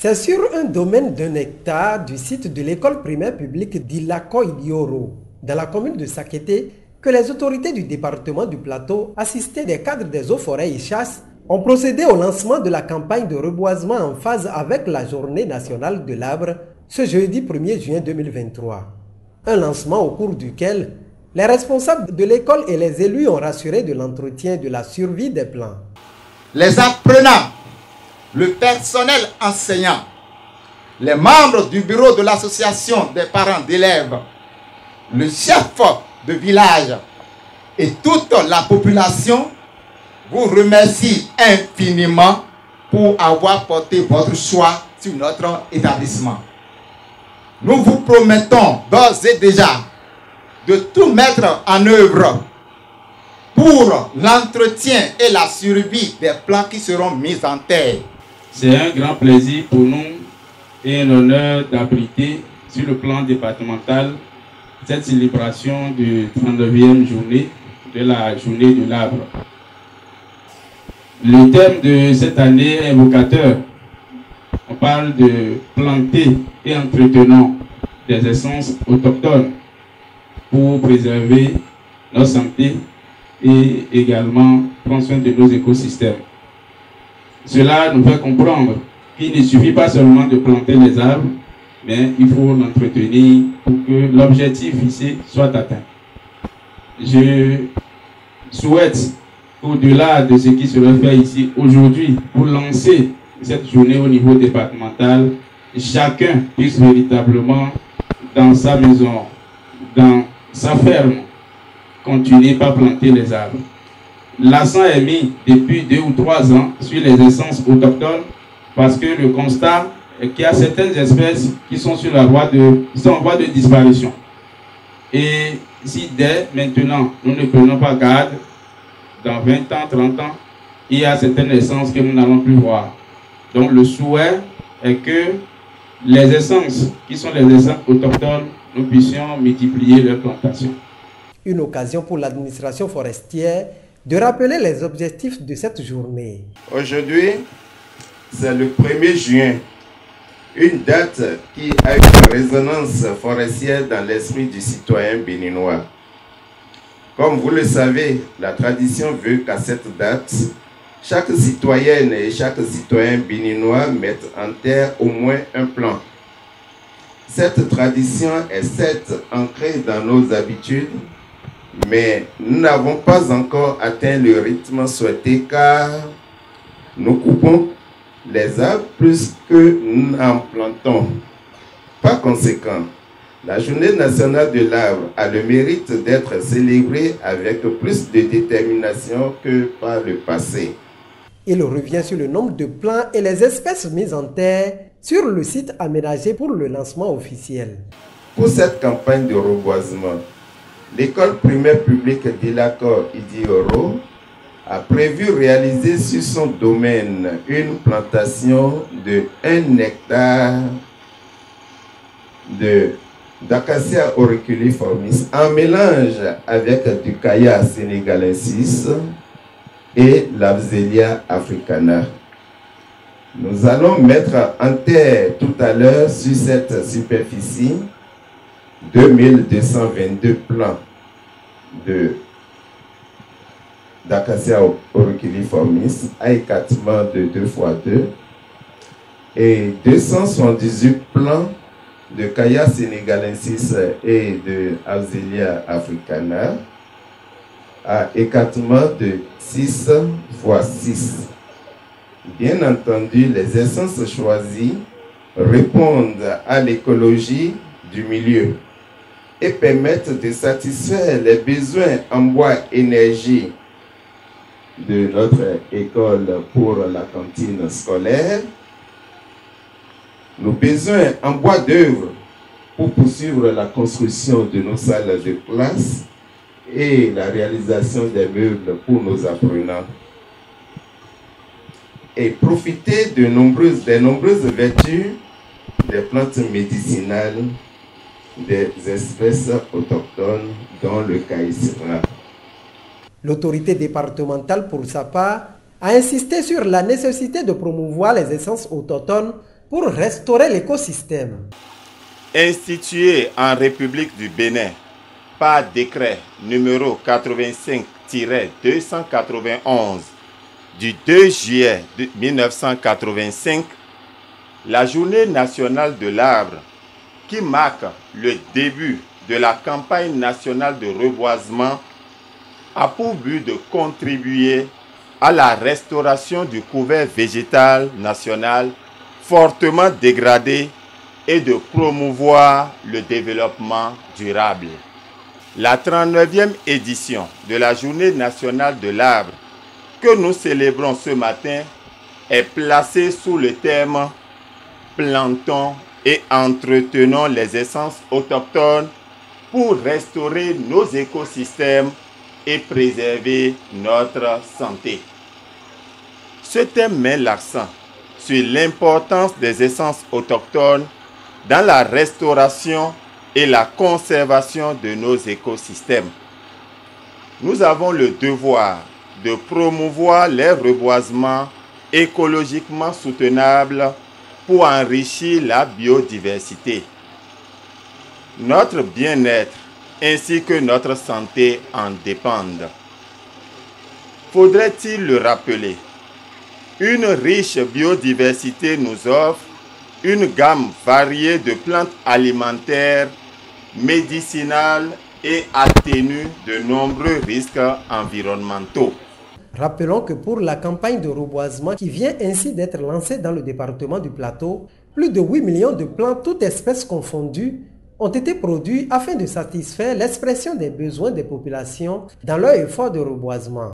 C'est sur un domaine d'un hectare du site de l'école primaire publique d'Ilako-Idioro, dans la commune de Sakété, que les autorités du département du Plateau, assistées des cadres des eaux, forêts et chasses, ont procédé au lancement de la campagne de reboisement en phase avec la journée nationale de l'arbre ce jeudi 1er juin 2023. Un lancement au cours duquel les responsables de l'école et les élus ont rassuré de l'entretien et de la survie des plants. Les apprenants, le personnel enseignant, les membres du bureau de l'association des parents d'élèves, le chef de village et toute la population vous remercie infiniment pour avoir porté votre choix sur notre établissement. Nous vous promettons d'ores et déjà de tout mettre en œuvre pour l'entretien et la survie des plants qui seront mis en terre. C'est un grand plaisir pour nous et un honneur d'abriter sur le plan départemental cette célébration de 39e journée de la journée de l'arbre. Le thème de cette année est évocateur. On parle de planter et entretenant des essences autochtones pour préserver notre santé et également prendre soin de nos écosystèmes. Cela nous fait comprendre qu'il ne suffit pas seulement de planter les arbres, mais il faut l'entretenir pour que l'objectif ici soit atteint. Je souhaite, au-delà de ce qui serait fait ici aujourd'hui, pour lancer cette journée au niveau départemental, chacun puisse véritablement, dans sa maison, dans sa ferme, continuer par planter les arbres. L'accent est mis depuis 2 ou 3 ans sur les essences autochtones parce que le constat est qu'il y a certaines espèces qui sont sur la voie de disparition. Et si dès maintenant nous ne prenons pas garde, dans 20 ans, 30 ans, il y a certaines essences que nous n'allons plus voir. Donc le souhait est que les essences qui sont les essences autochtones, nous puissions multiplier leur plantation. Une occasion pour l'administration forestière de rappeler les objectifs de cette journée. Aujourd'hui, c'est le 1er juin, une date qui a une résonance forestière dans l'esprit du citoyen béninois. Comme vous le savez, la tradition veut qu'à cette date, chaque citoyenne et chaque citoyen béninois mette en terre au moins un plant. Cette tradition est certes ancrée dans nos habitudes, mais nous n'avons pas encore atteint le rythme souhaité car nous coupons les arbres plus que nous en plantons. Par conséquent, la journée nationale de l'arbre a le mérite d'être célébrée avec plus de détermination que par le passé. Il revient sur le nombre de plants et les espèces mises en terre sur le site aménagé pour le lancement officiel. Pour cette campagne de reboisement, l'école primaire publique d'Ilako-Idioro a prévu réaliser sur son domaine une plantation de 1 hectare d'Acacia auriculiformis en mélange avec du Caya sénégalensis et l'Absélia africana. Nous allons mettre en terre tout à l'heure sur cette superficie 2222 plants d'Acacia auriculiformis à écartement de 2x2 et 278 plants de Caya sénégalensis et de Absélia africana à écartement de 6x6. Bien entendu, les essences choisies répondent à l'écologie du milieu et permettent de satisfaire les besoins en bois énergie de notre école pour la cantine scolaire, nos besoins en bois d'œuvre pour poursuivre la construction de nos salles de classe et la réalisation des meubles pour nos apprenants. Et profiter des nombreuses vertus des plantes médicinales des espèces autochtones dont le caïsra. L'autorité départementale, pour sa part, a insisté sur la nécessité de promouvoir les essences autochtones pour restaurer l'écosystème. Institué en République du Bénin par décret numéro 85-291 du 2 juillet 1985, la Journée nationale de l'arbre, qui marque le début de la campagne nationale de reboisement, a pour but de contribuer à la restauration du couvert végétal national fortement dégradé et de promouvoir le développement durable. La 39e édition de la Journée nationale de l'arbre que nous célébrons ce matin est placée sous le thème « Plantons et entretenons les essences autochtones pour restaurer nos écosystèmes et préserver notre santé ». Ce thème met l'accent sur l'importance des essences autochtones dans la restauration et la conservation de nos écosystèmes. Nous avons le devoir de promouvoir les reboisements écologiquement soutenables pour enrichir la biodiversité. Notre bien-être ainsi que notre santé en dépendent. Faudrait-il le rappeler? Une riche biodiversité nous offre une gamme variée de plantes alimentaires, médicinales et atténue de nombreux risques environnementaux. Rappelons que pour la campagne de reboisement qui vient ainsi d'être lancée dans le département du Plateau, plus de 8 millions de plantes, toutes espèces confondues, ont été produits afin de satisfaire l'expression des besoins des populations dans leur effort de reboisement.